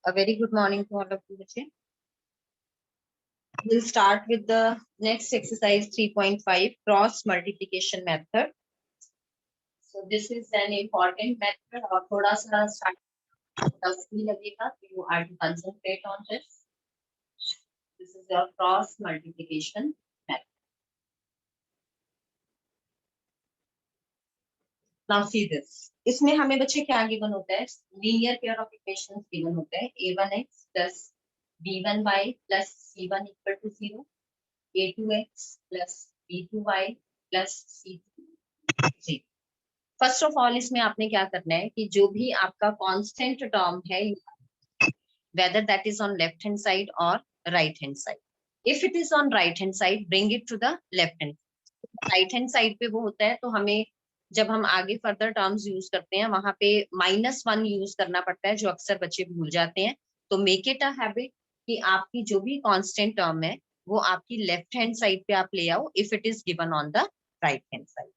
A very good morning to all of you. बच्चे. We'll start with the next exercise 3.5 cross multiplication method. So this is an important method और थोड़ा सा start tough भी लगेगा. You are to concentrate on this. This is your cross multiplication method. Now see this. इसमें हमें बच्चे क्या given होता है? Linear pair of equations given होता है. A1x plus B1y plus C1 equal to 0. A2x plus B2y plus C2 first of all इसमें आपने क्या करना है कि जो भी आपका कांस्टेंट टर्म है whether that is on left hand side or right hand side. If it is on right hand side, bring it to the left hand. Right hand side पे वो होता है तो हमें जब हम आगे फर्दर टर्म्स यूज करते हैं वहां पे -1 यूज करना पड़ता है जो अक्सर बच्चे भूल जाते हैं. तो मेक इट अ हैबिट कि आपकी जो भी कांस्टेंट टर्म है वो आपकी लेफ्ट हैंड साइड पे आप ले आओ if it is given on the right hand side.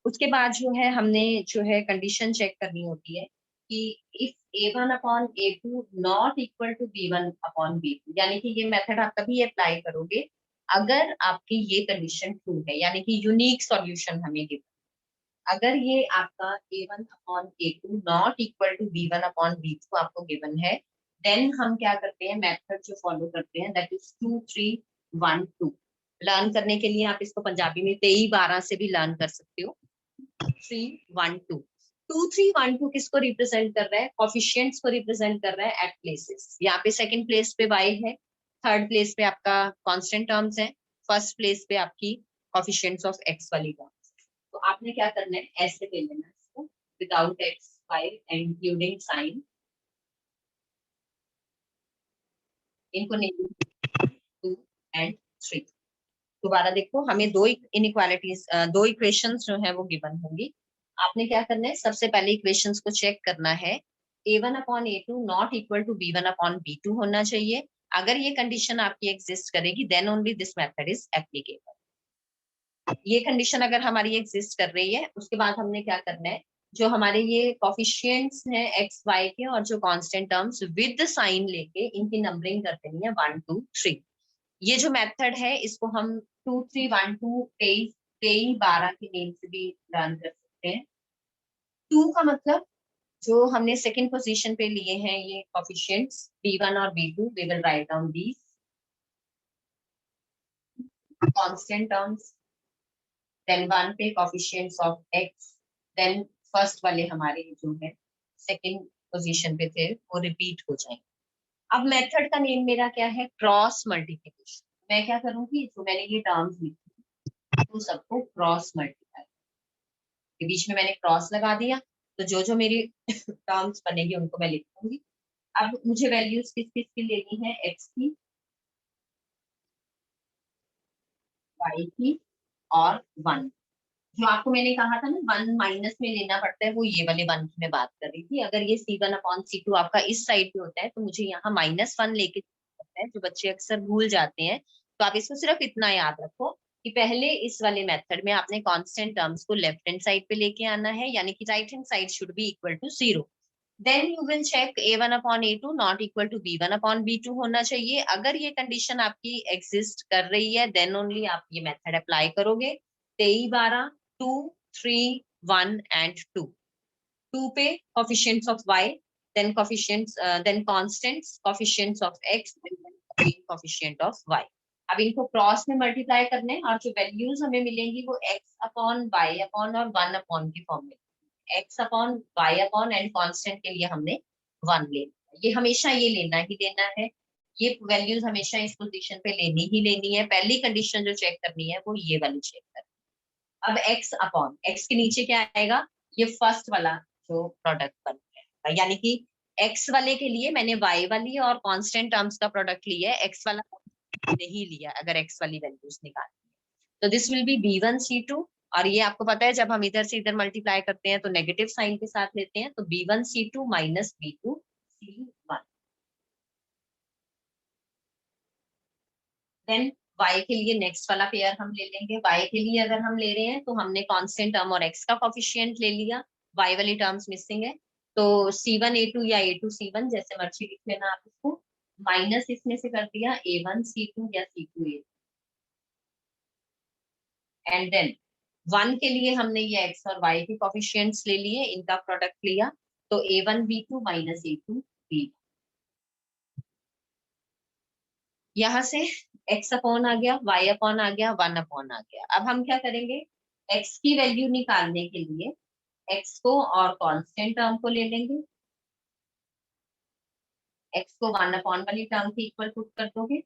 उसके बाद जो है हमने जो है कंडीशन चेक करनी होती है कि if a1 upon a2 not equal to b1 upon b2, यानी कि ये मेथड आप तभी अप्लाई करोगे अगर आपकी ये कंडीशन ट्रू है, यानी कि यूनिक सॉल्यूशन हमें गिवन. अगर ये आपका a1 upon a2 not equal to b1 upon b2 आपको गिवन है, देन हम क्या करते हैं, मेथड जो फॉलो करते हैं दैट इज 2 3 1 2. लर्न करने के लिए आप इसको पंजाबी में 23 12 से भी लर्न कर सकते हो. 3 1 2 2 3 1 2 किसको रिप्रेजेंट कर रहा है? कोफिशिएंट्स को रिप्रेजेंट कर रहा है एट प्लेसेस. यहाँ पे सेकंड प्लेस पे y है, थर्ड प्लेस पे आपका कांस्टेंट टर्म्स है, फर्स्ट प्लेस पे आपकी कोफिशिएंट्स ऑफ x वाली टर्म्स. तो आपने क्या करना है, ऐसे ले लेना है इसको without x y including sign. इनको नेम 2 एंड 3. दोबारा देखो, हमें दो इनइक्वालिटीज दो इक्वेशंस जो है वो गिवन होंगी. आपने क्या करना है, सबसे पहले इक्वेशंस को चेक करना है. a1 upon a2 not equal to b1 upon b2 होना चाहिए. अगर ये कंडीशन आपकी एग्जिस्ट करेगी then only this method is applicable. ये कंडीशन अगर हमारी एग्जिस्ट कर रही है, उसके बाद हमने क्या करना है, जो हमारे ये कोफिशिएंट्स हैं एक्स वाई के और जो कांस्टेंट टर्म्स विद साइन लेके इनकी नंबरिंग कर देनी है 1 2 3. ये जो मेथड है इसको हम 2 3 1 2 23 12 के नेम से भी लर्न कर सकते हैं. 2 का मतलब जो हमने सेकंड पोजीशन पे लिए हैं ये कोफिशिएंट्स b1 और b2, we will write down these constant terms. Then 1 पे coefficients of x, then first वाले हमारे जो है सेकंड पोजीशन पे थे वो रिपीट हो जाएंगे. अब मेथड का नेम मेरा क्या है, क्रॉस मल्टीप्लिकेशन. मैं क्या करूंगी, जो मैंने ये टर्म्स लिखी तो सबको क्रॉस मल्टीप्लाई के बीच में मैंने क्रॉस लगा दिया, तो जो जो मेरी टर्म्स बनेगी उनको मैं लिख दूंगी. अब मुझे वैल्यूज किस किस की लेनी है, x की, y की और 1. जो आपको मैंने कहा था ना 1 माइनस में लेना पड़ता है, वो ये वाले 1 की मैं बात कर रही थी. अगर ये c1 अपॉन c2 आपका इस साइड पे होता है तो मुझे यहाँ -1 लेके है, जो बच्चे अक्सर भूल जाते हैं. तो आप इसको सिर्फ इतना याद रखो कि पहले इस वाले मेथड में आपने कांस्टेंट टर्म्स को लेफ्ट हैंड साइड पे लेके आना है, यानी कि right hand side should be equal to 0. Then you will check a1 upon a2 not equal to b1 upon b2 होना चाहिए. अगर ये कंडीशन आपकी एग्जिस्ट कर रही है देन ओनली आप ये मेथड अप्लाई करोगे. 23 12 2 3 1 एंड 2. 2 पे coefficients of y, then coefficients then constants, coefficients of x and coefficient of y. अब इनको क्रॉस में मल्टीप्लाई करने हैं और जो वैल्यूज हमें मिलेंगी वो x अपॉन y अपॉन और 1 अपॉन के फॉर्म में. x upon y upon and constant के लिए हमने 1 ले लिया. ये हमेशा ये लेना ही लेना है, ये वैल्यूज हमेशा इस पोजीशन पे लेनी ही लेनी है. पहली कंडीशन जो चेक करनी है वो ये वाली चेक करनी है. अब x अपॉन x के नीचे क्या आएगा, ये फर्स्ट वाला जो प्रोडक्ट बन गया, यानी कि x वाले के लिए मैंने y वाली और कांस्टेंट टर्म्स का प्रोडक्ट लिया है, x वाला नहीं लिया अगर x वाली वैल्यूज निकालनी है. तो this will B b1 c2, और ये आपको पता है जब हम इधर से इधर मल्टीप्लाई करते हैं तो नेगेटिव साइन के साथ लेते हैं, तो b1 c2 minus b2 c1. Then y के लिए नेक्स्ट वाला पेयर हम ले लेंगे. y के लिए अगर हम ले रहे हैं तो हमने कांस्टेंट टर्म और x का कोफिशिएंट ले लिया, y वाली टर्म्स मिसिंग है. तो C1 A2 या A2 C1 जैसे मर्जी लिख लेना आप इसको, माइनस इसमें से कर दिया A1 C2 या C2 A2, एंड देन 1 के लिए हमने ये x और y के कोफिशिएंट्स ले लिए, इनका प्रोडक्ट लिया, तो A1 B2 minus A2 B। यहाँ से x अपॉन आ गया, y अपॉन आ गया, 1 अपॉन आ गया। अब हम क्या करेंगे, x की वैल्यू निकालने के लिए x को और कांस्टेंट टर्म को ले लेंगे, x को 1 अपॉन वाली टर्म के इक्वल पुट कर दोगे,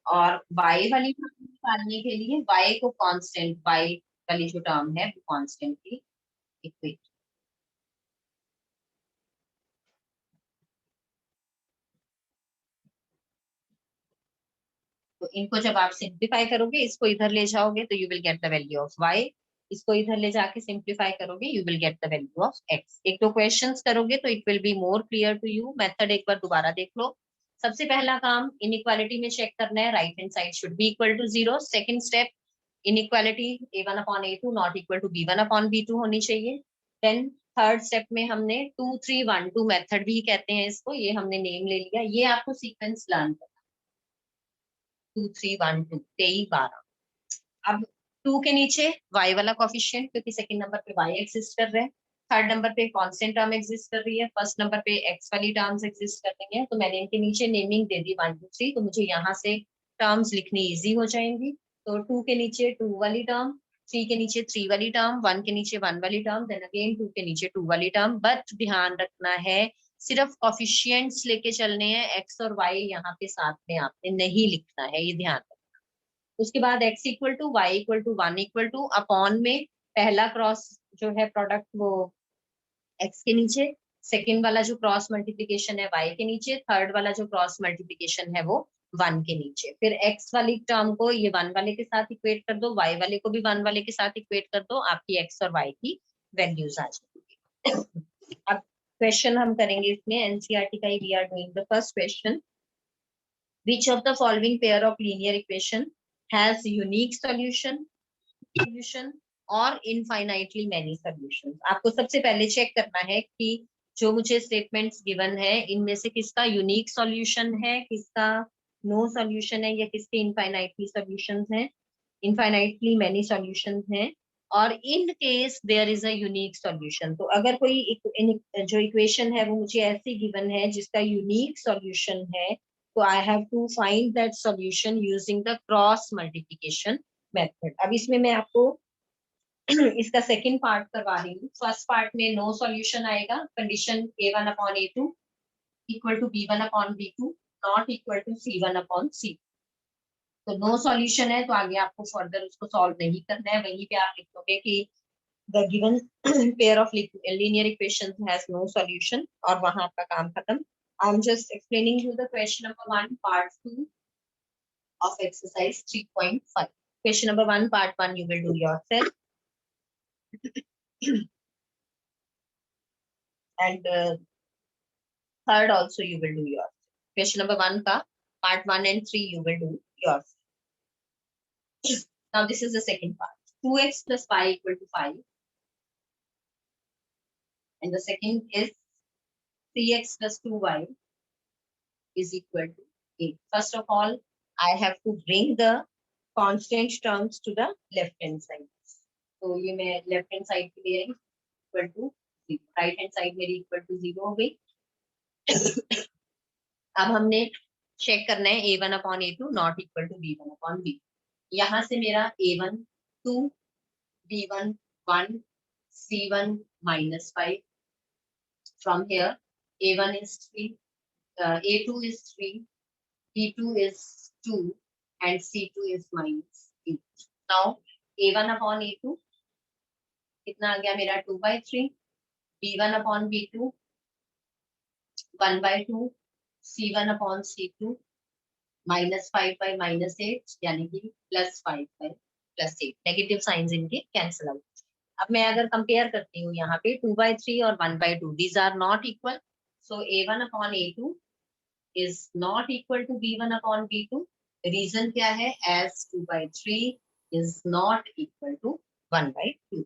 और y वाली टर्म निकालने के लिए y को कांस्टेंट, y वाली जो टर्म है वो कांस्टेंट की इक्वेट। तो इनको जब आप सिंप्लीफाई करोगे, इसको इधर ले जाओगे तो you will get the value of y, इसको इधर ले जाके सिंप्लीफाई करोगे you will get the value of x। एक दो क्वेश्चंस करोगे तो it will be more clear to you. Method एक बार दोबारा देख लो। सबसे पहला काम इनइक्वालिटी में चेक करना है, right hand side should be equal to 0। Second step, inequality A1 upon A2 not equal to B1 upon B2 होनी चाहिए। देन थर्ड स्टेप में हमने 2 3 1 2 मेथड भी कहते हैं इसको, ये हमने नेम ले लिया, ये आपको सीक्वेंस लर्न करना, 2 3 1 2 23 12। अब 2 के नीचे y वाला कोफिशिएंट, क्योंकि सेकंड नंबर पे y एग्जिस्ट कर रहे हैं, थर्ड नंबर पे कांस्टेंट टर्म एग्जिस्ट कर रही है, फर्स्ट नंबर पे x वाली टर्म्स एग्जिस्ट कर रही है, तो मैंने इनके नीचे नेमिंग दे दी 1 2 3, तो मुझे यहाँ से टर्म्स लिखनी इजी हो जाएंगी। तो 2 के नीचे 2 वाली टर्म, 3 के नीचे 3 वाली टर्म, 1 के नीचे 1 वाली टर्म, देन अगेन 2 के नीचे 2 वाली टर्म। बट ध्यान रखना है सिर्फ कोफिशिएंट्स लेके चलने हैं, x और y यहाँ पे साथ में आपने नहीं लिखना है, ये ध्यान रखना। उसके बाद x equal to y equal to 1 equal to upon में पहला क्रॉस जो है प्रोडक्ट वो x के नीचे, सेकंड वाला जो क्रॉस मल्टीप्लिकेशन है y के नीचे, थर्ड वाला जो क्रॉस मल्टीप्लिकेशन है वो 1 के नीचे। फिर x वाली टर्म को ये 1 वाले के साथ इक्वेट कर दो, y वाले को भी 1 वाले के साथ इक्वेट कर दो, आपकी x और y की वैल्यूज आ जाएंगी। अब क्वेश्चन हम करेंगे इसमें एनसीईआरटी का ही, we are doing the first question. Which of the following pair of linear equation has unique solution और infinitely many solutions? आपको सबसे पहले चेक करना है कि जो मुझे स्टेटमेंट्स गिवन है इनमें से किसका यूनिक सॉल्यूशन है, किसका नो सॉल्यूशन है, या किसके इनफाइनाइटली सॉल्यूशंस हैं, इनफाइनाइटली मैनी सॉल्यूशंस हैं, और in case there is a unique solution. तो अगर कोई जो इक्वेशन है वो मुझे ऐसी गिवन है जिसका यूनिक सॉल्यूशन है, तो I have to find that solution using the cross multiplication method. अब इसमें मैं आपको इसका सेकंड पार्ट करवा रही हूँ। फर्स्ट पार्ट में नो सॉल्यूशन आएगा, condition A1 upon A2 equal to B1 upon B2 not equal to C1 upon C। तो नो सॉल्यूशन है तो आगे आपको फर्दर उसको सॉल्व नहीं करना है, वहीं पे आप लिखोगे कि the given pair of linear equations has no solution, और वहां आपका काम खत्म। I am just explaining you the question number 1 part 2 of exercise 3.5. Question number 1 part 1 you will do yourself and third also you will do yourself. Question number 1 ka part 1 and 3 you will do yourself. Now this is the second part. 2x plus y equal to 5 and the second is 3x plus 2y is equal to 8. First of all I have to bring the constant terms to the left hand side. तो ये मैं left hand side के लिए equal to 0, right hand side मेरी equal to 0 हो गई। अब हमने चेक करना है A1 upon A2 not equal to B1 upon B। यहाँ से मेरा A1 2, B1 1, C1 minus 5। From here A1 is 3, A2 is 3, B2 is 2 and C2 is minus 8. Now A1 upon A2 कितना आ गया मेरा 2/3, B1 upon B2 1/2, C1 upon C2 -5 by -8 यानी कि +5 by +8। Negative science इनके cancel out. अब मैं अगर compare करती हूँ यहाँ पे 2/3 और 1/2, these are not equal, so A1 upon A2 is not equal to B1 upon B2। Reason क्या है, as 2/3 is not equal to 1/2।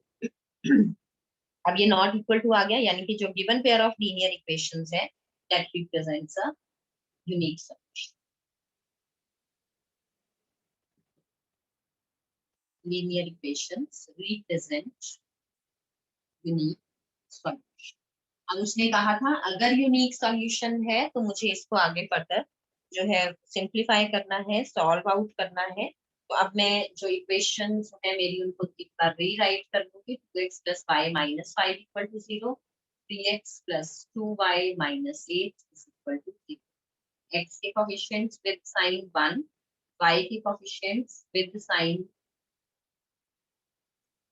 अब ये नॉट इक्वल टू आ गया, यानी कि जो given pair of linear equations है that represents a unique solution. Linear equations represent unique solution. अब उसने कहा था अगर यूनिक सॉल्यूशन है तो मुझे इसको आगे फर्दर जो है सिंप्लीफाई करना है, सॉल्व आउट करना है। तो अब मैं जो इक्वेशंस है मेरी उनको एक बार रीराइट कर दूंगी। 2x plus y minus 5 equal to 0, 3x plus 2y minus 8 is equal to 0। x के कोएफिशिएंट्स विद साइन 1, y के coefficients with sign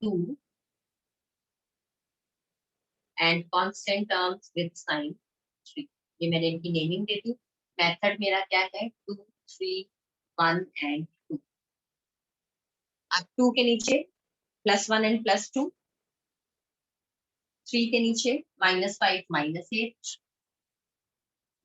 2 and constant terms with sign 3। ये मैंने इनकी नेमिंग दे दी। मेथड मेरा क्या है, 2 3 1 एंड 2। अब 2 के नीचे प्लस 1 एंड प्लस 2, 3 के नीचे माइनस 5 माइनस 8,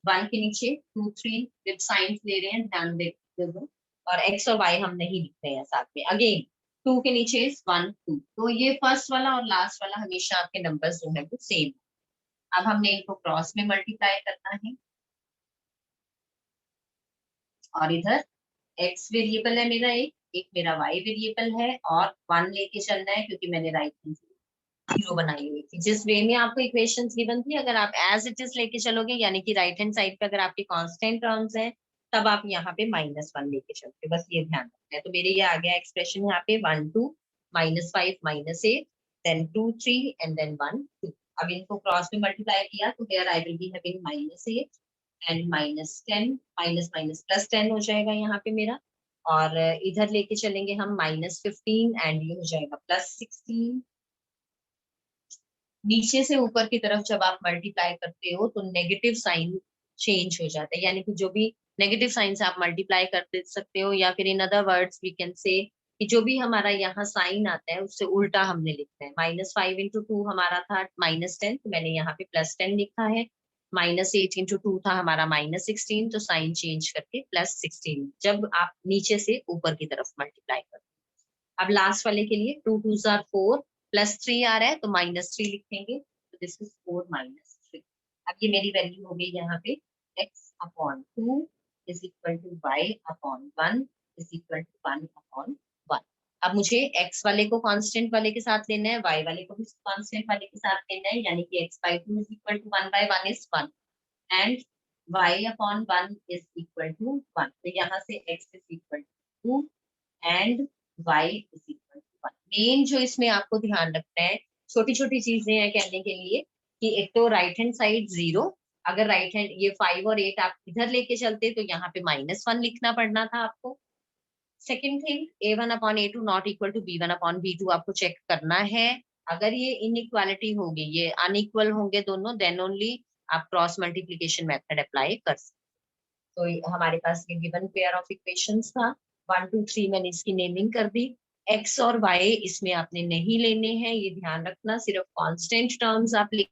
1 के नीचे 2 3 विद साइंस ले रहे हैं, ध्यान दे दो। और x और y हम नहीं लिख रहे हैं साथ में। अगेन 2 के नीचे 1 2, तो ये फर्स्ट वाला और लास्ट वाला हमेशा आपके नंबर्स जो है वो सेम। अब हमने इनको क्रॉस में मल्टीप्लाई करना है और इधर x वेरिएबल है मेरा, एक मेरा y वेरिएबल है और 1 लेके चलना है क्योंकि मैंने राइट हैंड जीरो बनाई हुई थी। जिस वे में आपको इक्वेशंस गिवन थी अगर आप एज इट इज लेके चलोगे, यानी कि राइट हैंड साइड पे अगर आपके कांस्टेंट टर्म्स हैं तब आप यहाँ पे -1 लेके चलते, बस ये ध्यान रखना है। तो मेरे ये आ गया एक्सप्रेशन यहाँ पे 1 2 -5 -8 देन 2 3 एंड देन 1 2। अब इनको क्रॉस में मल्टीप्लाई किया तो here I will be having -8 and -10, minus minus plus 10 हो जाएगा यहाँ पे मेरा। और इधर लेके चलेंगे हम -15 एंड ये हो जाएगा +16। नीचे से ऊपर की तरफ जब आप मल्टीप्लाई करते हो तो नेगेटिव साइन चेंज हो जाता है, यानी कि जो भी नेगेटिव साइन से आप मल्टीप्लाई कर दे सकते हो, या फिर in other words we can say कि जो भी हमारा यहाँ साइन आता है उससे उल्टा हमने लिखना है। -5 इंटू 2 हमारा था -10, तो मैंने यहाँ पे +10 लिखा है। -8 इंटू 2 था हमारा -16, तो साइन चेंज करके +16 जब आप नीचे से ऊपर की तरफ मल्टीप्लाई करते हो। अब लास्ट वाले के लिए 2 2 आर 4 +3 आ रहा है तो -3 लिखेंगे, तो दिस इज 4 -3। अब ये मेरी वैल्यू हो गई यहाँ पे x/2 is equal to y/1 is equal to 1/1। अब मुझे x वाले को कांस्टेंट वाले के साथ लेना है, y वाले को भी कांस्टेंट वाले के साथ लेना है, यानी कि x/2 is equal to 1/1 is 1 and y/1 is equal to 1। तो यहाँ से x is equal to 2 and y is equal to 1। Main जो इसमें आपको ध्यान रखना है, छोटी छोटी चीजें हैं कहने के लिए, कि एक तो राइट हैंड साइड 0, अगर राइट हैंड ये 5 और 8 आप इधर लेके चलते तो यहाँ पे -1 लिखना पड़ना था आपको। Second thing, a1/a2 not equal to b1/b2 आपको चेक करना है। अगर ये इनइक्वालिटी होगी, ये अनइक्वल होंगे दोनों, देन ओनली आप क्रॉस मल्टीप्लीकेशन मेथड अप्लाई कर सकते। तो हमारे पास ये गिवन पेयर ऑफ इक्वेशंस था। 1 2 3 मैंने इसकी नेमिंग कर दी। एक्स और वाई इसमें आपने नहीं लेने हैं, ये ध्यान रखना, सिर्फ कांस्टेंट टर्म्स आप लिख।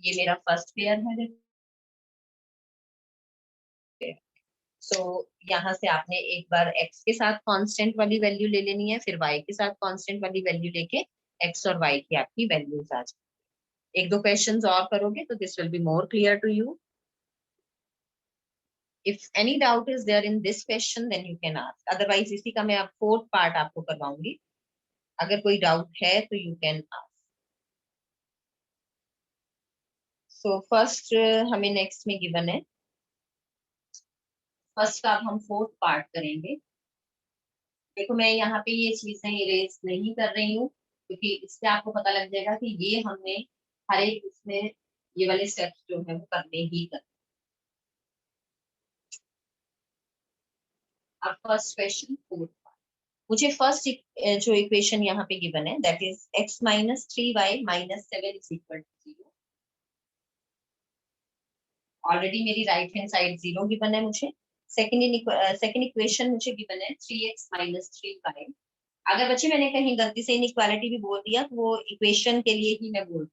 ये मेरा फर्स्ट पेयर है। सो यहाँ से आपने एक बार x के साथ कांस्टेंट वाली वैल्यू ले लेनी है, फिर y के साथ कांस्टेंट वाली वैल्यू लेके x और y की आपकी वैल्यूज आ जाए। एक दो क्वेश्चंस और करोगे तो this will be more clear to you. If any doubt is there in this question, then you can ask. Otherwise, इसी का मैं आप फोर्थ पार्ट आपको करवाऊंगी। अगर कोई डाउट है तो you can ask. So first हमें नेक्स्ट में गिवन है, फर्स्ट का अब हम फोर्थ पार्ट करेंगे। देखो मैं यहाँ पे ये चीजें इरेज नहीं कर रही हूँ क्योंकि इससे आपको पता लग जाएगा कि ये हमने हर एक इसमें ये वाले स्टेप्स जो है वो करने ही करने। अब फर्स्ट क्वेश्चन फोर्थ पार्ट, मुझे फर्स्ट जो इक्वेशन यहाँ पे गिवन है that is x - 3y - 7 is equal to 0। Already मेरी राइट हैंड साइड 0 गिवन है मुझे। सेकंड इक्वेशन मुझे गिवन है 3x - 3y। अगर बच्चे मैंने कहीं गलती से इनइक्वालिटी भी बोल दिया तो वो इक्वेशन के लिए ही मैं बोल।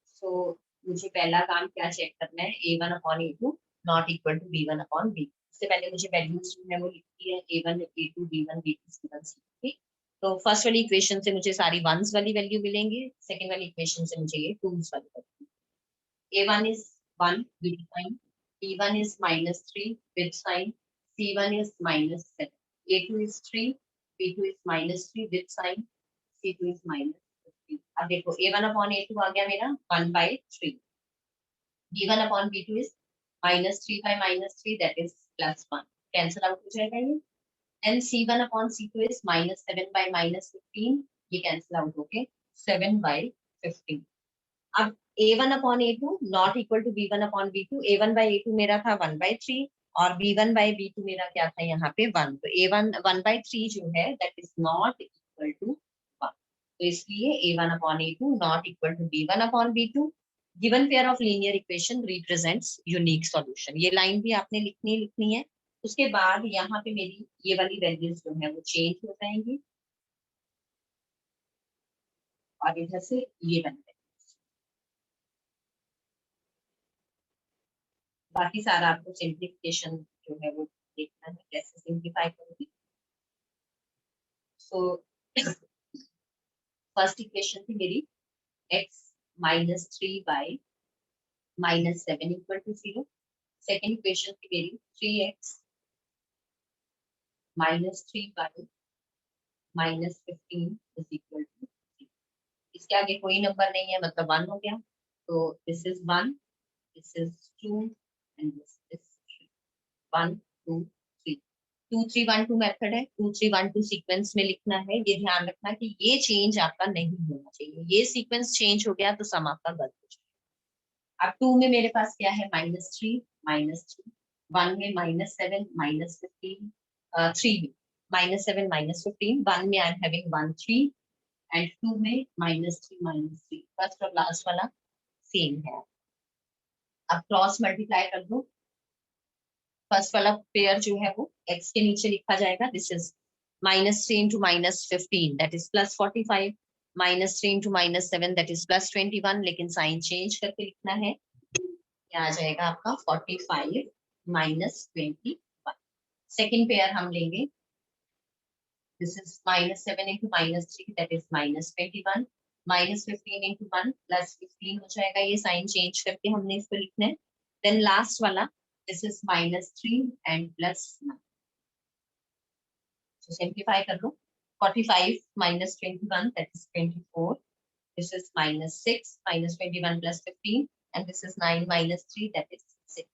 सो मुझे पहला काम क्या चेक करना है, a1/a2 not equal to b1/b। इससे पहले मुझे वैल्यूज जो है वो लिखती है a1 a2 b1 b2 c1 c3। तो फर्स्ट वाली इक्वेशन से मुझे सारी वंस वाली वैल्यू मिलेंगे, सेकंड वाली इक्वेशन से मुझे ये टूज वाली value. a1 is 1 with sign, b1 is -3 with sign, c1 is -7, a2 is 3, b2 is -3 with sign, c2 is -15। अब देखो a1/a2 आ गया मेरा 1/3, b1/b2 is -3/-3, that is +1, cancel out हो जाएगा ये। Then c1/c2 is -7/-15, ये कैंसिल आउट होके 7/15। अब a1/a2 not equal to b1/b2, a1/a2 मेरा था 1/3 और b1/b2 मेरा क्या था यहाँ पे 1, तो a1 1/3 जो है that is not equal to 1, तो इसलिए a1/a2 not equal to b1/b2। Given pair of linear equation represents unique solution, ये लाइन भी आपने लिखनी है। उसके बाद यहाँ पे मेरी ये वाली वैल्यूज जो है वो चेंज हो जाएंगी और इधर से ये बन जाएगी। बाकी सारा आपको सिंप्लीफिकेशन जो है वो देखना है कैसे सिंप्लीफाई करोगे। सो फर्स्ट इक्वेशन थी मेरी x -3/-7 equal to 0। Second equation थी मेरी 3x -3/-15 इज इक्वल टू 0। इसके आगे कोई नंबर नहीं है मतलब 1 हो गया, तो this is 1, this is 2 and this is 3। 1 2 3, 2 3 1 2 method है, 2 3 1 2 सीक्वेंस में लिखना है। ये ध्यान रखना कि ये चेंज आपका नहीं होना चाहिए, ये सीक्वेंस चेंज हो गया तो सम आपका गलत हो जाएगा। अब 2 में मेरे पास क्या है -3 -3, 1 में -7 -15, 3 में -7 -15, 1 में आई एम हैविंग 1 3 एंड 2 में -3 -3। फर्स्ट और लास्ट वाला सेम है। अब क्रॉस मल्टीप्लाई कर दो, फर्स्ट वाला पेयर जो है वो x के नीचे लिखा जाएगा, this is -3 into -15 that is +45, -3 into -7 that is +21, लेकिन साइन चेंज करके लिखना है। क्या आ जाएगा आपका 45 -21। सेकेंड पेयर हम लेंगे, this is -7 into -3 that is -21, -15 into 1 +15 हो जाएगा, ये साइन चेंज करके हमने इसको लिखना है। देन लास्ट वाला this is -3 and +9, so simplify कर लो। 45 -21 that is 24, this is -6 -21 +15 and this is 9 -3 that is 6।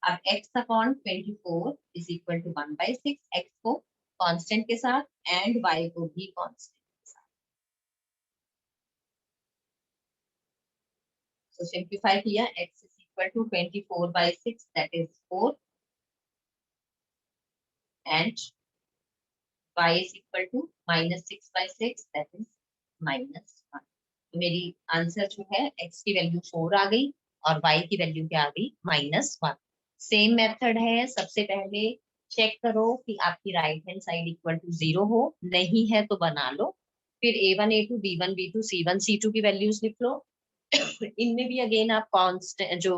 अब x/24 is equal to 1/6, x को कांस्टेंट के साथ एंड y को भी कांस्टेंट के साथ। so simplify किया, x is equal to 24/6 that is 4 and y is equal to -6/6 that is -1। तो मेरी आंसर जो है x की वैल्यू 4 आ गई और y की वैल्यू क्या आ गई -1। सेम मेथड है, सबसे पहले चेक करो कि आपकी right hand side equal to 0 हो, नहीं है तो बना लो। फिर a1 a2 b1 b2 c1 c2 की वैल्यूज लिख लो। इनमें भी अगेन आप कांस्टेंट जो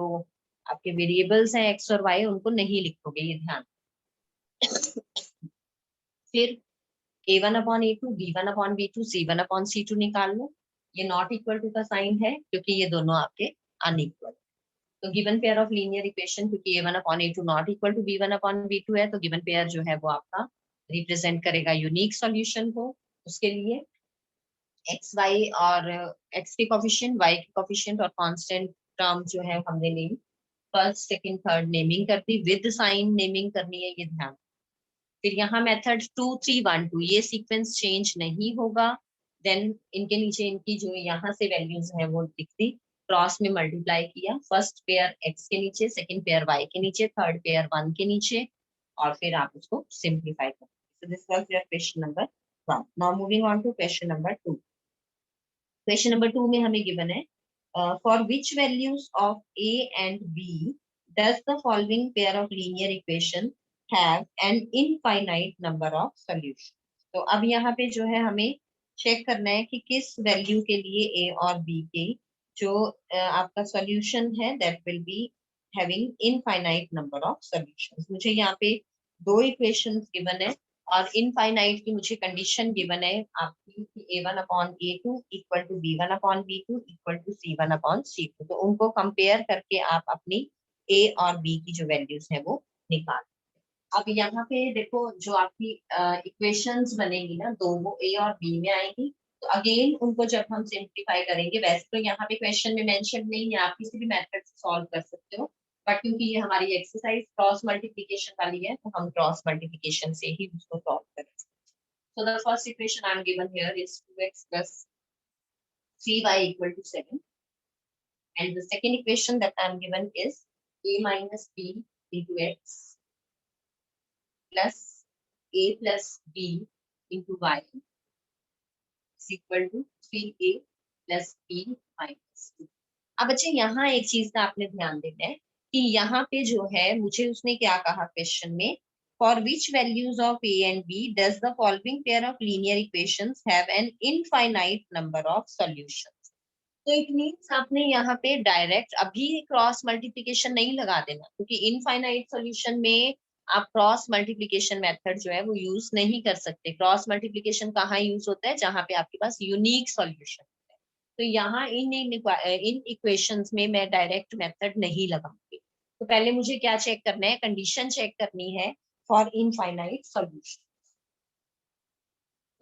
आपके वेरिएबल्स हैं x और y उनको नहीं लिखोगे, ये ध्यान। फिर a1/a2 b1/b2 c1/c2 निकाल लो। ये नॉट इक्वल टू का साइन है क्योंकि ये दोनों आपके अनइक्वल। तो given pair of linear equation, क्योंकि a1/a2 not equal to b1/b2 है, तो गिवन पेयर जो है वो आपका रिप्रेजेंट करेगा यूनिक सॉल्यूशन को। उसके लिए एक्स वाई और एक्स के कोफिशिएंट, वाई के कोफिशिएंट और कांस्टेंट टर्म जो है हमने name first second third naming कर दी, विद साइन नेमिंग करनी है, ये ध्यान। फिर यहाँ मेथड 2 3 1 2, ये सीक्वेंस चेंज नहीं होगा। देन इनके नीचे इनकी जो यहाँ से वैल्यूज है वो लिख दी, क्रॉस में मल्टीप्लाई किया, फर्स्ट पेयर x के नीचे, सेकंड पेयर y के नीचे, थर्ड पेयर 1 के नीचे, और फिर आप उसको सिंप्लीफाई करें। So this was your question number 1. Now moving on to question number 2. Question number 2 में हमें गिवन है for which values of a and b does the following pair of linear equation have an infinite number of solutions। तो अब यहाँ पे जो है हमें चेक करना है कि किस वैल्यू के लिए a और b के जो आपका सॉल्यूशन है that will be having infinite number of solutions. मुझे यहाँ पे दो इक्वेशंस गिवन है और इनफाइनाइट की मुझे कंडीशन गिवन है आपकी कि a1 upon a2 equal to b1 upon b2 equal to c1 upon c2। तो उनको कंपेयर करके आप अपनी a और b की जो वैल्यूज है वो निकाल। अब यहाँ पे देखो जो आपकी इक्वेशंस बनेगी ना, दो वो ए और बी में आएगी। तो अगेन उनको जब हम सिंप्लीफाई करेंगे, वैसे तो यहाँ पे क्वेश्चन में मेंशन नहीं है, आप किसी भी मेथड से सॉल्व कर सकते हो, बट क्योंकि ये हमारी एक्सरसाइज क्रॉस मल्टीप्लिकेशन वाली है तो हम क्रॉस मल्टीप्लिकेशन से ही उसको सॉल्व करेंगे। So the first equation I am given here is 2x plus 3y equal to 7, and the second equation that I am given is a minus b into x plus a plus b into y is equal to 3a plus b minus 2। अब बच्चे यहाँ एक चीज का आपने ध्यान देना है कि यहाँ पे जो है मुझे उसने क्या कहा क्वेश्चन में, for which values of a and b does the following pair of linear equations have an infinite number of solutions। तो इट मीन्स आपने यहाँ पे डायरेक्ट अभी क्रॉस मल्टीप्लिकेशन नहीं लगा देना, क्योंकि इनफाइनाइट सॉल्यूशन में आप क्रॉस मल्टीप्लिकेशन मेथड जो है वो यूज नहीं कर सकते। क्रॉस मल्टीप्लिकेशन कहाँ यूज होता है, जहां पे आपके पास यूनिक सॉल्यूशन है। तो यहाँ इन इक्वेशंस में मैं डायरेक्ट मेथड नहीं लगाऊंगी। तो पहले मुझे क्या चेक करना है, कंडीशन चेक करनी है फॉर इनफाइनाइट सॉल्यूशन।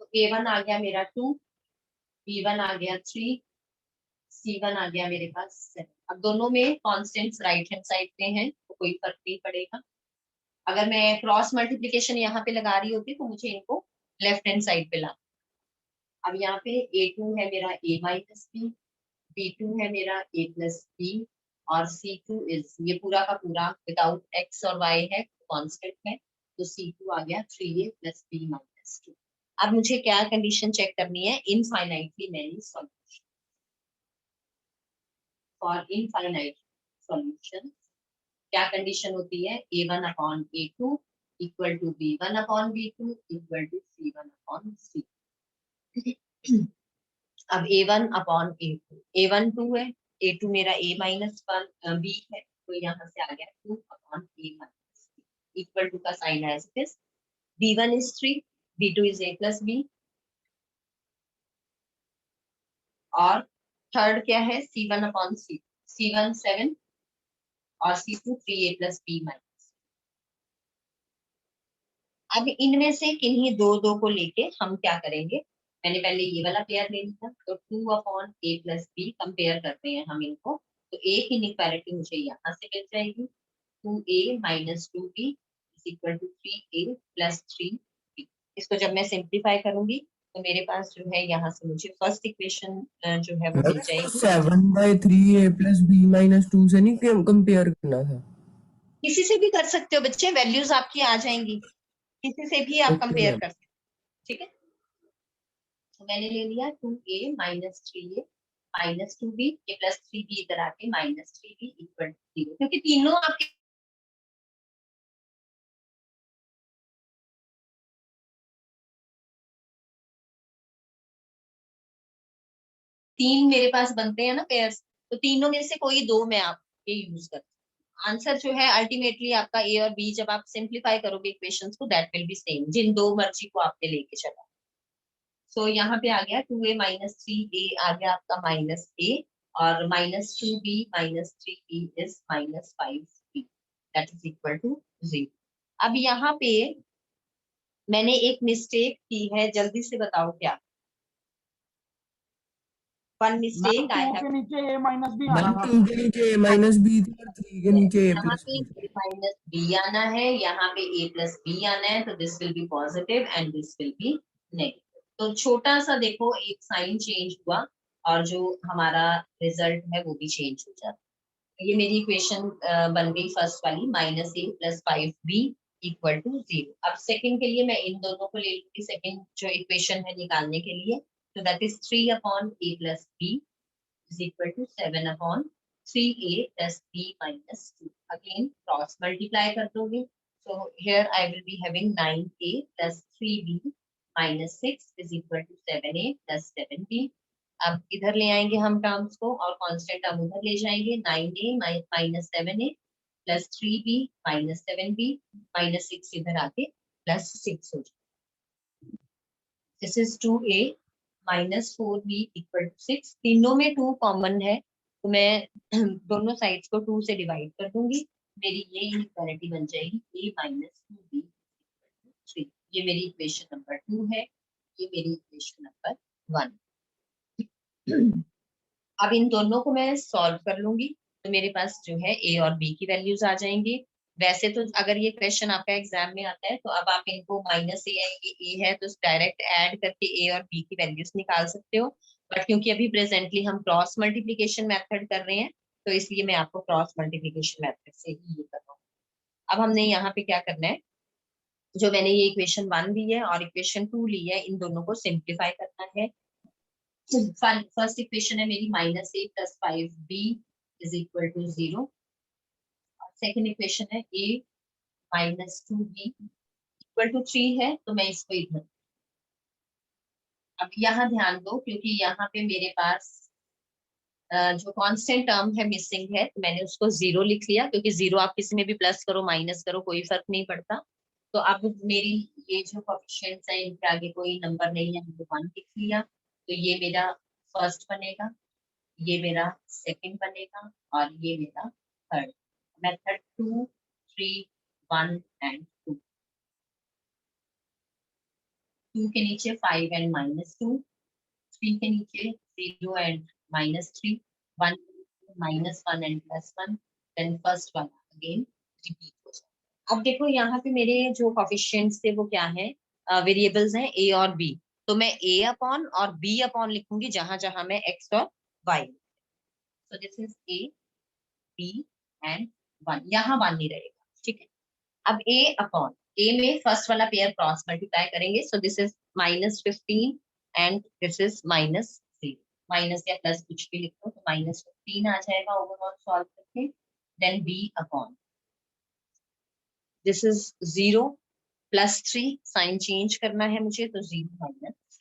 तो a1 आ गया मेरा 2, b1 आ गया 3, C1 आ गया मेरे पास 7। अब दोनों में कॉन्स्टेंट्स राइट हैंड साइड पे हैं तो कोई फर्क नहीं पड़ेगा। अगर मैं क्रॉस मल्टीप्लिकेशन यहाँ पे लगा रही होती तो मुझे इनको लेफ्ट हैंड साइड पे ला। अब यहाँ पे a2 है मेरा a माइनस बी, b2 है मेरा a प्लस बी, और c2 इज ये पूरा का पूरा विदाउट x और y है, कांस्टेंट है, तो c2 आ गया 3a प्लस b माइनस 2। अब मुझे क्या कंडीशन चेक करनी है, infinitely many solution. For infinite solution क्या कंडीशन होती है, a1 upon a2 equal to b1 upon b2 equal to c1 upon c। अब a1 अपॉन a2, a1 2 है, a2 मेरा a माइनस b है, तो यहाँ से आ गया 2 upon a minus b equal to का sign as it is, b1 is 3, b2 is a plus b, और थर्ड क्या है c1 अपॉन c, c1 7 और c2 3a plus b minus. अब इनमें से किन्हीं दो दो को लेके हम क्या करेंगे, मैंने पहले ये वाला पेयर ले लिया, तो 2 upon a plus b compare करते हैं हम इनको, तो एक इनइक्वालिटी मुझे यहाँ से मिल जाएगी, 2a minus 2b is equal to 3a plus 3b। इसको जब मैं सिंप्लीफाई करूंगी तो मेरे पास जो है यहाँ से मुझे फर्स्ट इक्वेशन जो है वो मिल जाएगी। 7/3a प्लस b माइनस 2 से नहीं कंपेयर करना था, किसी से भी कर सकते हो बच्चे, वैल्यूज आपकी आ जाएंगी, किसी से भी आप ओके कंपेयर मैम। कर सकते हो, ठीक है। तो मैंने ले लिया 2a minus 3a minus 2b, ये प्लस 3b इधर आके माइनस 3b इक्वल टू 0, क्योंकि तीनों आपके तीन मेरे पास बनते हैं ना पेयर्स, तो तीनों में से कोई दो मैं आपके यूज करती हूँ। आंसर जो है अल्टीमेटली आपका ए और बी जब आप सिंप्लीफाई करोगे इक्वेशंस को, दैट विल बी सेम, जिन दो मर्जी को आपने लेके चला। सो यहाँ पे आ गया 2a माइनस 3a आ गया आपका माइनस a, और minus 2b minus 3b is minus 5b, that is equal to 0। अब यहाँ पे मैंने एक मिस्टेक की है, जल्दी से बताओ क्या। वन मिस्टेक आई हैव, के नीचे a माइनस बी मैम आना 2 के नीचे a माइनस b थी और 3 के नीचे a यहाँ प्लस पे b। a माइनस बी आना है, यहाँ पे a प्लस बी आना है, तो this will B positive and this will B negative. तो छोटा सा देखो एक साइन चेंज हुआ और जो हमारा रिजल्ट है वो भी चेंज हो जाता है। ये मेरी इक्वेशन बन गई फर्स्ट वाली, minus a plus 5b equal to 0। अब सेकंड के लिए मैं इन दोनों को ले लूंगी, सेकंड जो इक्वेशन है निकालने के लिए, तो that is 3 upon a plus b is equal to 7 upon 3a plus b minus 2. Again, cross multiply कर दोगे. So here I will be having 9a plus 3b minus 6 is equal to 7a plus 7b. अब इधर ले आएंगे हम terms को और constant term उधर ले जाएंगे, 9a minus 7a plus 3b minus 7b minus 6 इधर आके प्लस 6 हो जाए। This is 2a minus 4b equal to 6। तीनों में 2 कॉमन है तो मैं दोनों साइड्स को 2 से डिवाइड कर दूंगी, मेरी ये इनइक्वालिटी बन जाएगी a माइनस 2b 3। ये मेरी इक्वेशन नंबर 2 है, ये मेरी इक्वेशन नंबर 1। अब इन दोनों को मैं सॉल्व कर लूंगी तो मेरे पास जो है a और b की वैल्यूज आ जाएंगी। वैसे तो अगर ये क्वेश्चन आपका एग्जाम में आता है तो अब आप इनको माइनस ए आएंगे, ए है तो डायरेक्ट ऐड करके a और b की वैल्यूज निकाल सकते हो, बट क्योंकि अभी प्रेजेंटली हम क्रॉस मल्टीप्लीकेशन मेथड कर रहे हैं तो इसलिए मैं आपको क्रॉस मल्टीप्लीकेशन मेथड से ही ये कर रहा हूँ। अब हमने यहाँ पे क्या करना है, जो मैंने ये इक्वेशन 1 ली है और इक्वेशन 2 ली है, इन दोनों को सिंप्लीफाई करना है। फर्स्ट इक्वेशन है मेरी minus a plus 5b is equal to 0। Second equation है a minus 2b equal to 3 है तो मैं इसको इधर, अब यहाँ ध्यान दो क्योंकि यहाँ पे मेरे पास जो कांस्टेंट टर्म है मिसिंग है तो मैंने उसको 0 लिख लिया, क्योंकि 0 आप किसी में भी प्लस करो माइनस करो कोई फर्क नहीं पड़ता। तो अब मेरी ये जो कोएफिशिएंट्स है इनके आगे कोई नंबर नहीं है, मैंने 1 लिख लिया तो ये मेरा फर्स्ट बनेगा, ये मेरा सेकंड बनेगा और ये मेरा थर्ड। Method 2 3 1 and 2। 2 के नीचे 5 एंड माइनस 2, 3 के नीचे 0 and minus 3, 1 minus 1 and plus 1, then first one again repeat हो जाए। अब देखो यहाँ पे मेरे जो कोएफिशिएंट्स थे वो क्या है, वेरिएबल्स हैं a और b, तो मैं a अपॉन और b अपॉन लिखूंगी जहां जहां मैं x और y। So this is a b and 1, यहाँ 1 नहीं रहेगा, ठीक है। अब a अपॉन a में फर्स्ट वाला पेयर क्रॉस मल्टीप्लाई करेंगे, so this is minus 15 and this is minus 3, minus या प्लस कुछ भी लिख दो तो माइनस 15 आ जाएगा ओवरऑल सॉल्व करके। Then b upon this is 0 plus 3, sign change करना है मुझे तो 0 माइनस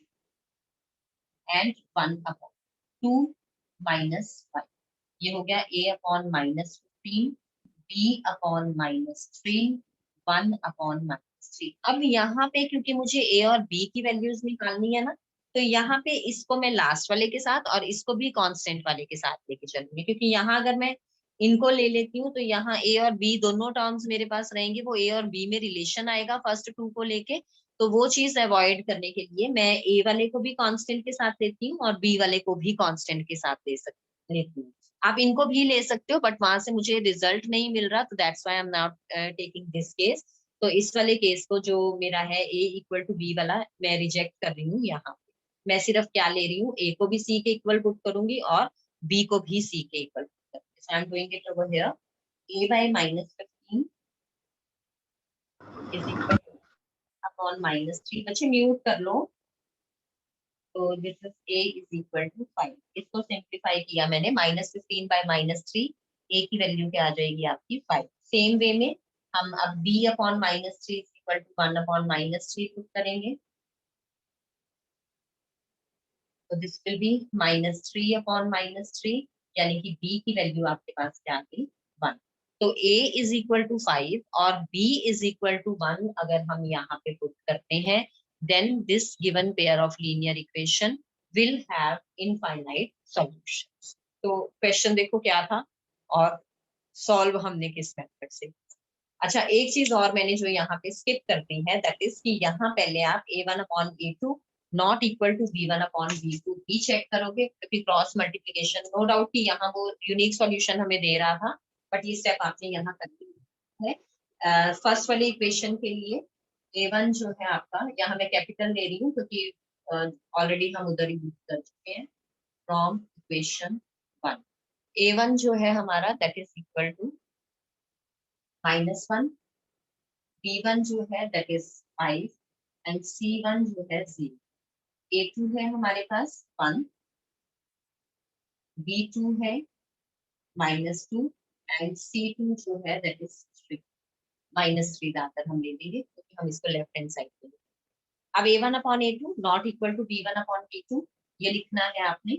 3 एंड 1 अपॉन 2 माइनस 5, ये हो गया a upon minus 15, b upon minus 3, 1 upon minus 3। अब यहाँ पे क्योंकि मुझे a और b की वैल्यूज निकालनी है ना, तो यहाँ पे इसको मैं लास्ट वाले के साथ और इसको भी कांस्टेंट वाले के साथ लेके चलूंगी, क्योंकि यहाँ अगर मैं इनको ले लेती हूँ तो यहाँ a और b दोनों टर्म्स मेरे पास रहेंगे, वो a और b में रिलेशन आएगा फर्स्ट टू को लेके, तो वो चीज अवॉइड करने के लिए मैं a वाले को भी कांस्टेंट के साथ लेती हूँ और b वाले को भी कांस्टेंट के साथ लेती हूँ। आप इनको भी ले सकते हो बट वहां से मुझे रिजल्ट नहीं मिल रहा तो that's why I am not taking this case. तो इस वाले केस को जो मेरा है a इक्वल टू b वाला मैं रिजेक्ट कर रही हूँ। यहाँ पे मैं सिर्फ क्या ले रही हूँ, a को भी c के इक्वल पुट करूंगी और b को भी c के इक्वल पुट करूंगी। So I am doing it over here, a by minus 15 is equal to upon minus 3, बच्चे म्यूट कर लो। तो this is a is equal to 5, इसको सिंप्लीफाई किया मैंने, माइनस 15 बाय माइनस 3, a की वैल्यू क्या आ जाएगी आपकी 5। सेम वे में हम अब b upon minus 3 is equal to 1 upon minus 3 put करेंगे, तो this will be minus 3 upon minus 3, यानी कि b की वैल्यू आपके पास क्या आ गई 1। तो a इज इक्वल टू 5 और b इज इक्वल टू 1 अगर हम यहाँ पे पुट करते हैं, then this given pair of linear equation will have infinite solutions। तो क्वेश्चन देखो क्या था और सॉल्व हमने किस मेथड से। अच्छा एक चीज और मैंने जो यहाँ पे स्किप कर दी है, दैट इज कि यहाँ पहले आप a1 upon a2 not equal to b1 upon b2 भी चेक करोगे, क्योंकि क्रॉस मल्टीप्लीकेशन नो डाउट कि यहाँ वो यूनिक सॉल्यूशन हमें दे रहा था, बट ये स्टेप आपने यहाँ कर दिया है। फर्स्ट वाली इक्वेशन के लिए a1 जो है आपका, यहाँ मैं कैपिटल ले रही हूँ क्योंकि ऑलरेडी हम उधर यूज कर चुके हैं, फ्रॉम इक्वेशन 1 a1 जो है हमारा that is equal to -1, b1 जो है दैट इज 5 एंड c1 जो है 0, a2 है हमारे पास 1, b2 है -2 एंड c2 जो है दैट इज 3, -3 लाकर हम ले लेंगे क्योंकि हम इसको लेफ्ट हैंड साइड पे। अब a1 upon a2 not equal to b1 upon b2, ये लिखना है आपने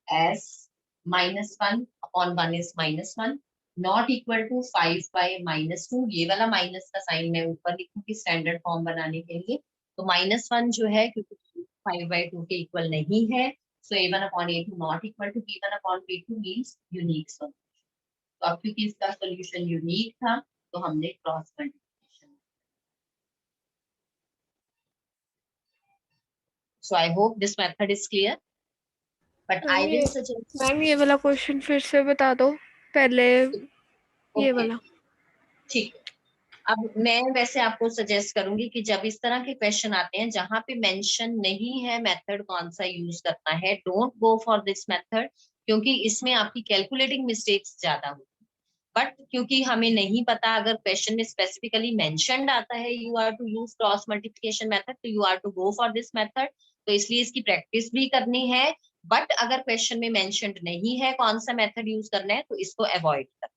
as -1/1 is -1 not equal to 5/-2। ये वाला माइनस का साइन मैं ऊपर लिखूंगी स्टैंडर्ड फॉर्म बनाने के लिए। तो -1 जो है क्योंकि 5/2 के इक्वल नहीं है, so A1/A2 not equal to B1/B2 means unique solution. तो अब क्योंकि इसका सोल्यूशन यूनिक था तो हमने cross multiplication. So I hope this method is clear, but ma'am I ये विल सजेस्ट। मैम ये वाला क्वेश्चन फिर से बता दो पहले, ये ओके, वाला। ठीक है। अब मैं वैसे आपको सजेस्ट करूंगी कि जब इस तरह के क्वेश्चन आते हैं जहां पे मेंशन नहीं है मेथड कौन सा यूज करना है, don't go for this method, क्योंकि इसमें आपकी कैलकुलेटिंग मिस्टेक्स ज्यादा होती है। बट क्योंकि हमें नहीं पता, अगर क्वेश्चन में स्पेसिफिकली मेंशनड आता है you are to use cross multiplication method, तो you are to go for this method. तो इसलिए इसकी प्रैक्टिस भी करनी है। बट अगर क्वेश्चन में मेंशनड नहीं है कौन सा मेथड यूज करना है, तो इसको अवॉइड करना।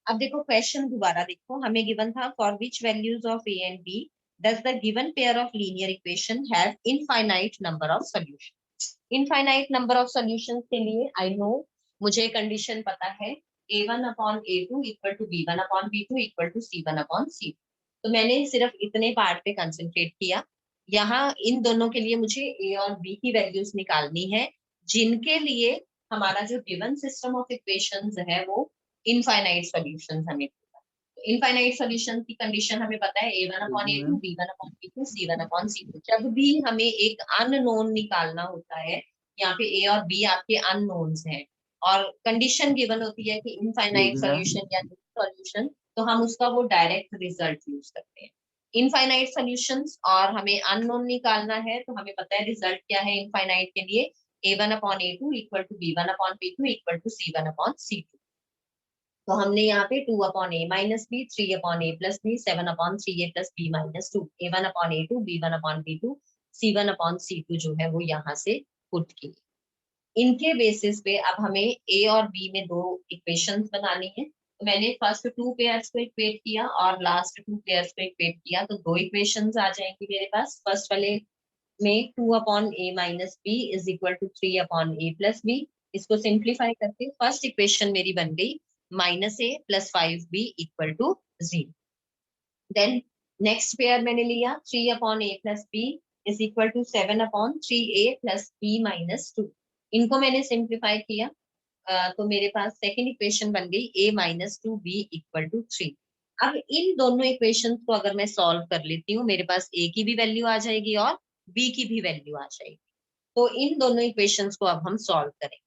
अब देखो क्वेश्चन दोबारा देखो, हमें गिवन था for which values of a and b does the given pair of linear equation have infinite number of solution. Infinite number of solution के लिए आई नो, मुझे कंडीशन पता है A1/A2 equal to B1/B2 equal to C1/C2। तो मैंने सिर्फ इतने part पे कंसंट्रेट किया। यहाँ इन दोनों के लिए मुझे ए और बी की वैल्यूज निकालनी है, जिनके लिए हमारा जो गिवन सिस्टम ऑफ इक्वेशंस है वो इनफाइनाइट सॉल्यूशंस हमें। इनफाइनाइट सॉल्यूशन की कंडीशन हमें पता है A1/A2 B1/B2 C1/C2। जब भी हमें एक अननोन निकालना होता है, यहाँ पे ए और बी आपके अननोन्स हैं और कंडीशन गिवन होती है कि इनफाइनाइट सॉल्यूशन या सॉल्यूशन, तो हम उसका वो डायरेक्ट रिजल्ट यूज करते हैं। इनफाइनाइट सॉल्यूशंस और हमें अननोन निकालना है, तो हमें पता है रिजल्ट क्या है इनफाइनाइट के लिए, A1/A2 equal to B1/B2 equal to C1/C2। तो हमने यहाँ पे 2/A-B, 3/A+B, 7/3A+B-2, A1/A2 B1/B2 C1/C2 जो है वो यहाँ से पुट की। इनके बेसिस पे अब हमें ए और बी में दो इक्वेशंस बनानी है। तो मैंने फर्स्ट टू पेयर्स को इक्वेट किया और लास्ट टू पेयर्स को इक्वेट किया, तो दो इक्वेशंस आ जाएंगी मेरे पास। फर्स्ट वाले में 2/A-B is equal to 3/A+B। इसको सिंप्लीफाई करके फर्स्ट इक्वेशन मेरी बन गई -A + 5B equal to 0। Then next pair मैंने लिया 3/A+B is equal to 7/3A+B-2। इनको मैंने सिंप्लीफाई किया, तो मेरे पास सेकेंड इक्वेशन बन गई A-2B इक्वल टू 3। अब इन दोनों इक्वेशन को अगर मैं सॉल्व कर लेती हूँ, मेरे पास A की भी वैल्यू आ जाएगी और B की भी वैल्यू आ जाएगी। तो इन दोनों इक्वेशंस को अब हम सॉल्व करेंगे।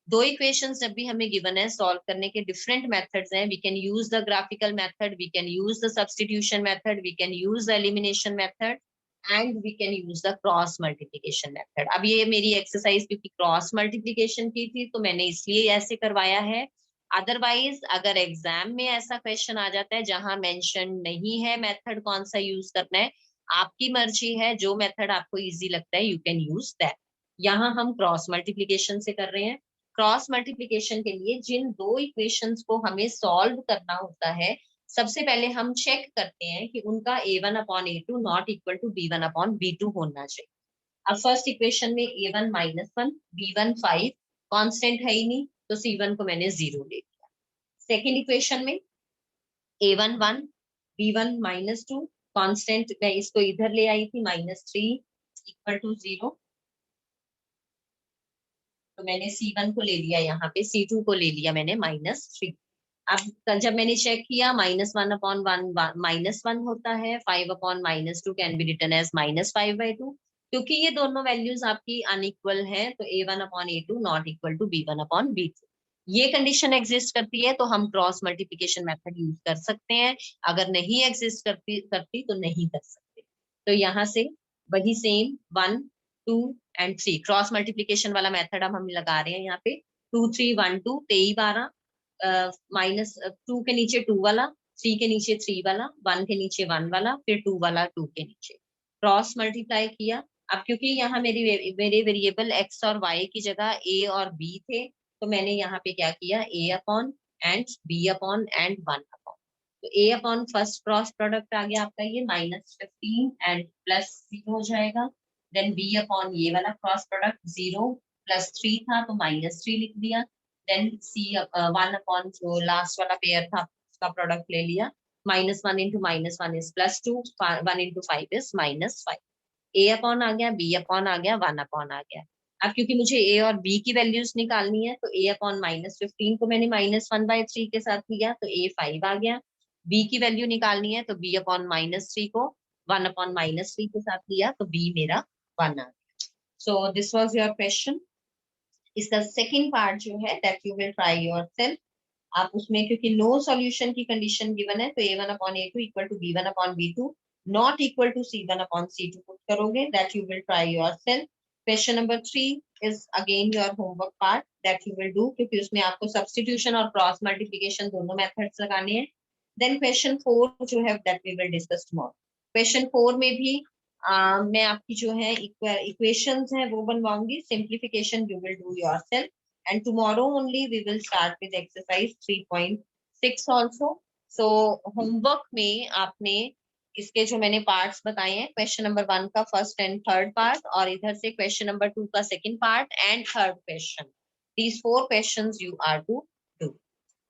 दो इक्वेशंस जब भी हमें गिवन है, सॉल्व करने के डिफरेंट मेथड्स हैं। We can use the graphical method, we can use the substitution method, we can use the elimination method and we can use the cross multiplication method. अब ये मेरी एक्सरसाइज क्योंकि cross multiplication की थी तो मैंने इसलिए ऐसे करवाया है। अदरवाइज अगर एग्जाम में ऐसा क्वेश्चन आ जाता है जहां मेंशन नहीं है मेथड कौन सा यूज करना है, आपकी मर्जी है, जो मेथड आपको इजी लगता है यू कैन यूज दैट। यहाँ हम क्रॉस मल्टीप्लिकेशन से कर रहे हैं। क्रॉस मल्टीप्लिकेशन के लिए जिन दो इक्वेशंस को हमें सॉल्व करना होता है, सबसे पहले हम चेक करते हैं कि उनका A1/A2 not equal to B1/B2 होना चाहिए। अब फर्स्ट इक्वेशन में A1 -1 B1 5 कांस्टेंट है ही नहीं, तो C1 को मैंने 0 ले लिया। सेकेंड इक्वेशन में A1 1 B1 -2 कांस्टेंट, मैं इसको इधर ले आई थी -3 इक्वल टू 0, तो मैंने C1 को ले लिया, यहाँ पे C2 को ले लिया मैंने -3। अब जब मैंने चेक किया -1/1 -1 होता है, 5/-2 कैन बी रिटन एज -5/2। क्योंकि ये दोनों वैल्यूज आपकी अनइक्वल है, तो A1/A2 not equal to B1/B2। ये कंडीशन एग्जिस्ट करती है तो हम क्रॉस मल्टीप्लिकेशन मेथड यूज कर सकते हैं। अगर नहीं एग्जिस्ट करती तो नहीं कर सकते। तो यहाँ से वही सेम 1 2 एंड 3 क्रॉस मल्टीप्लिकेशन वाला मेथड अब हम लगा रहे हैं। यहाँ पे 2 3 1 2 23 12, -2 के नीचे 2 वाला, 3 के नीचे 3 वाला, 1 के नीचे 1 वाला, फिर 2 वाला 2 के नीचे क्रॉस मल्टीप्लाई किया। अब क्योंकि यहाँ मेरे वेरिएबल x और y की जगह a और b थे, तो मैंने यहाँ पे क्या किया, A/B/1/1। तो A/ फर्स्ट क्रॉस प्रोडक्ट आ गया आपका ये -15 एंड +0 हो जाएगा। देन b अपॉन ये वाला क्रॉस प्रोडक्ट 0 प्लस 3 था तो -3 लिख दिया, देन c 1 अपॉन जो लास्ट वाला पेयर था उसका प्रोडक्ट ले लिया, -1 into -1 is +2, 1 into 5 is -5, a upon आ गया, b अपॉन आ गया, 1 अपॉन आ गया। अब क्योंकि मुझे a और b की वैल्यूज निकालनी है तो a अपॉन -15 को मैंने -1/3 के साथ लिया तो a 5 आ गया, b की वैल्यू निकालनी है तो b अपॉन -3 को 1 अपॉन -3 के साथ लिया तो b मेरा 1 आ गया। So this was your question. इसका सेकंड पार्ट जो है that you will try yourself. आप उसमें क्योंकि नो सॉल्यूशन की कंडीशन गिवन है तो a1 upon a2 equal to b1 upon b2 not equal to c1 upon c2 put करोगे, that you will try yourself. Question number 3 is again your homework part that you will do, क्योंकि उसमें आपको substitution और cross multiplication दोनों methods लगाने हैं। Then question 4 जो है that we will discuss tomorrow. Question 4 में भी मैं आपकी जो है इक्वेशंस है वो बनवाऊंगी, simplification you will do yourself, and tomorrow only we will start with exercise 3.6 also. So homework में आपने इसके जो मैंने पार्ट्स बताए हैं, क्वेश्चन नंबर 1 का फर्स्ट एंड थर्ड पार्ट और इधर से क्वेश्चन नंबर 2 का second part and third question, these 4 questions you are to do.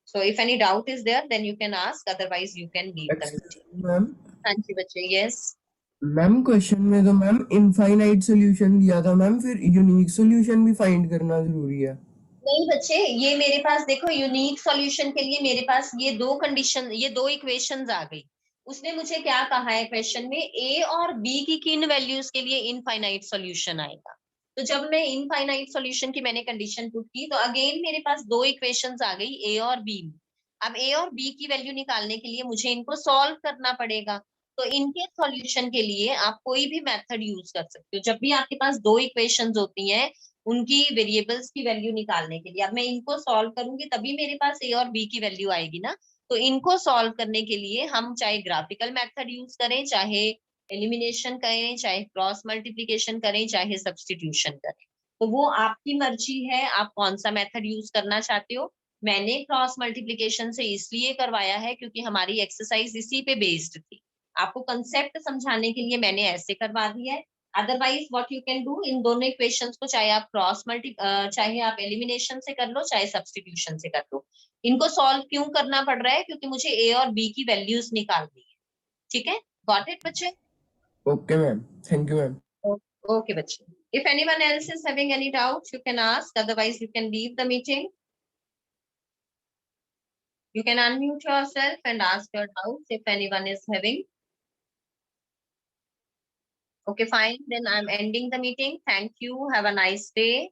So if any doubt is there then you can ask, otherwise you can leave the meeting. Ma'am हाँ जी बच्चे, yes. Ma'am question में तो ma'am infinite solution दिया था ma'am, फिर unique solution भी find करना जरूरी है? नहीं बच्चे, ये मेरे पास देखो यूनिक सॉल्यूशन के लिए मेरे पास ये दो कंडीशन, ये दो इक्वेशंस आ गई। उसने मुझे क्या कहा है क्वेश्चन में, ए और बी की किन वैल्यूज के लिए इनफाइनाइट सॉल्यूशन आएगा। तो जब मैं इनफाइनाइट सॉल्यूशन की मैंने कंडीशन पुट की तो अगेन मेरे पास दो इक्वेशंस आ गई ए और बी में। अब ए और बी की वैल्यू निकालने के लिए मुझे इनको सॉल्व करना पड़ेगा। तो इनके सॉल्यूशन के लिए आप कोई भी मेथड यूज कर सकते हो। जब भी आपके पास दो इक्वेशंस होती हैं उनकी वेरिएबल्स की वैल्यू निकालने के लिए, अब मैं इनको सॉल्व करूंगी तभी मेरे पास ए और बी की वैल्यू आएगी ना। तो इनको सॉल्व करने के लिए हम चाहे ग्राफिकल मेथड यूज करें, चाहे एलिमिनेशन करें, चाहे क्रॉस मल्टीप्लिकेशन करें, चाहे सब्स्टिट्यूशन करें, तो वो आपकी मर्जी है आप कौन सा मेथड यूज करना चाहते हो। मैंने क्रॉस मल्टीप्लिकेशन से इसलिए करवाया है क्योंकि हमारी एक्सरसाइज इसी पे बेस्ड थी। आपको कंसेप्ट समझाने के लिए मैंने ऐसे करवा दिया है। Otherwise what you can do, इन दोनों इक्वेशंस को चाहे आप चाहे आप एलिमिनेशन से कर लो, चाहे सब्स्टिट्यूशन से कर लो। इनको सॉल्व क्यों करना पड़ रहा है, क्योंकि मुझे ए और बी की वैल्यूज निकालनी है। ठीक है, गॉट इट बच्चे? Okay ma'am, thank you ma'am. Okay बच्चे, if anyone else is having any doubt you can ask, otherwise you can leave the meeting. You can unmute yourself and ask your doubts if anyone is having. Okay, fine. Then I'm ending the meeting. Thank you. Have a nice day.